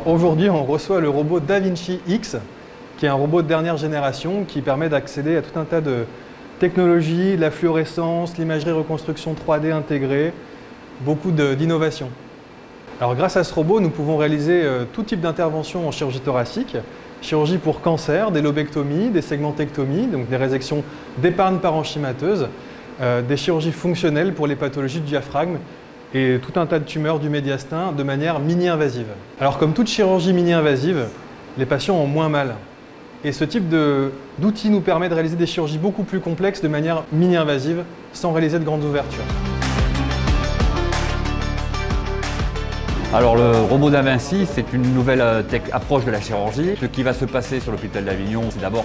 Aujourd'hui, on reçoit le robot DaVinci X, qui est un robot de dernière génération qui permet d'accéder à tout un tas de technologies, de la fluorescence, l'imagerie reconstruction 3D intégrée, beaucoup d'innovations. Alors grâce à ce robot, nous pouvons réaliser tout type d'intervention en chirurgie thoracique, chirurgie pour cancer, des lobectomies, des segmentectomies, donc des résections d'épargne parenchymateuse, des chirurgies fonctionnelles pour les pathologies du diaphragme et tout un tas de tumeurs du médiastin de manière mini-invasive. Alors comme toute chirurgie mini-invasive, les patients ont moins mal. Et ce type d'outil nous permet de réaliser des chirurgies beaucoup plus complexes de manière mini-invasive sans réaliser de grandes ouvertures. Alors le robot DaVinci, c'est une nouvelle approche de la chirurgie. Ce qui va se passer sur l'hôpital d'Avignon, c'est d'abord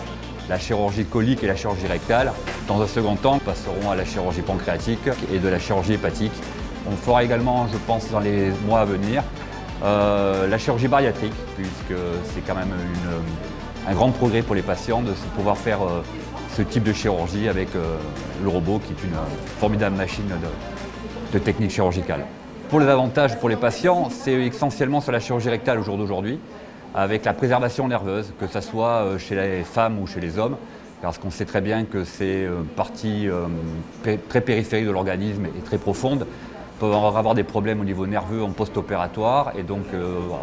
la chirurgie colique et la chirurgie rectale. Dans un second temps, nous passerons à la chirurgie pancréatique et de la chirurgie hépatique. On fera également, je pense, dans les mois à venir, la chirurgie bariatrique, puisque c'est quand même un grand progrès pour les patients de pouvoir faire ce type de chirurgie avec le robot qui est une formidable machine de technique chirurgicale. Pour les avantages pour les patients, c'est essentiellement sur la chirurgie rectale au jour d'aujourd'hui, avec la préservation nerveuse, que ce soit chez les femmes ou chez les hommes, parce qu'on sait très bien que c'est une partie très périphérique de l'organisme et très profonde. On peut avoir des problèmes au niveau nerveux en post-opératoire et donc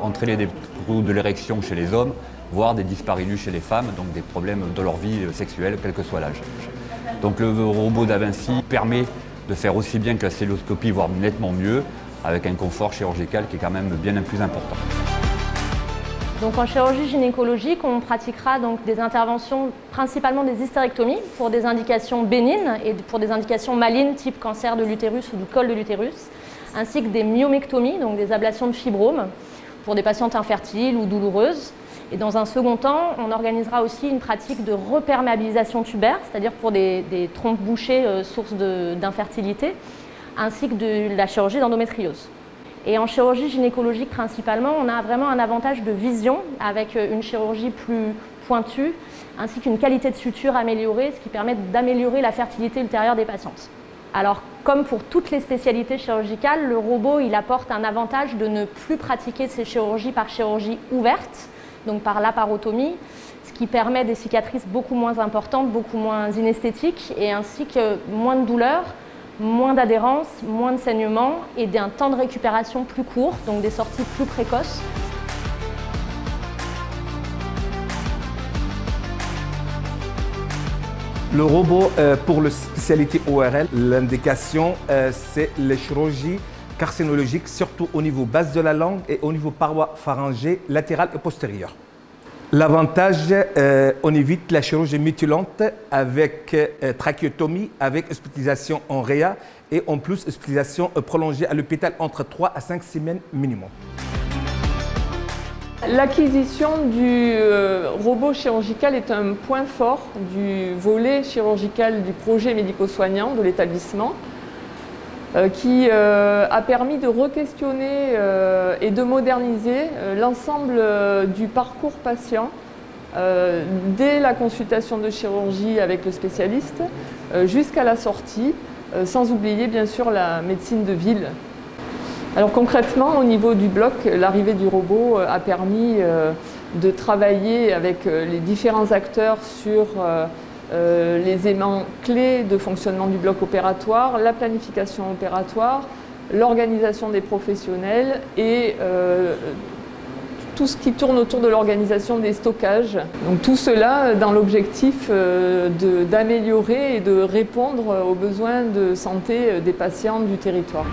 entraîner des troubles de l'érection chez les hommes, voire des dysparinus chez les femmes, donc des problèmes de leur vie sexuelle, quel que soit l'âge. Donc le robot DaVinci permet de faire aussi bien que la celluloscopie, voire nettement mieux, avec un confort chirurgical qui est quand même bien plus important. Donc en chirurgie gynécologique, on pratiquera donc des interventions, principalement des hystérectomies, pour des indications bénignes et pour des indications malignes, type cancer de l'utérus ou du col de l'utérus, ainsi que des myomectomies, donc des ablations de fibromes, pour des patientes infertiles ou douloureuses. Et dans un second temps, on organisera aussi une pratique de reperméabilisation tubaire, c'est-à-dire pour des trompes bouchées sources d'infertilité, ainsi que de la chirurgie d'endométriose. Et en chirurgie gynécologique principalement, on a vraiment un avantage de vision avec une chirurgie plus pointue, ainsi qu'une qualité de suture améliorée, ce qui permet d'améliorer la fertilité ultérieure des patientes. Alors, comme pour toutes les spécialités chirurgicales, le robot il apporte un avantage de ne plus pratiquer ces chirurgies par chirurgie ouverte, donc par laparotomie, ce qui permet des cicatrices beaucoup moins importantes, beaucoup moins inesthétiques, et ainsi que moins de douleur, moins d'adhérence, moins de saignement et d'un temps de récupération plus court, donc des sorties plus précoces. Le robot, pour la spécialité ORL, l'indication, c'est les chirurgies carcinologiques, surtout au niveau base de la langue et au niveau paroi pharyngée latérale et postérieure. L'avantage, on évite la chirurgie mutilante avec trachéotomie, avec hospitalisation en réa et en plus hospitalisation prolongée à l'hôpital entre 3 à 5 semaines minimum. L'acquisition du robot chirurgical est un point fort du volet chirurgical du projet médico-soignant de l'établissement qui a permis de re-questionner et de moderniser l'ensemble du parcours patient dès la consultation de chirurgie avec le spécialiste jusqu'à la sortie, sans oublier bien sûr la médecine de ville. Alors concrètement, au niveau du bloc, l'arrivée du robot a permis de travailler avec les différents acteurs sur les éléments clés de fonctionnement du bloc opératoire, la planification opératoire, l'organisation des professionnels et tout ce qui tourne autour de l'organisation des stockages. Donc tout cela dans l'objectif d'améliorer et de répondre aux besoins de santé des patients du territoire.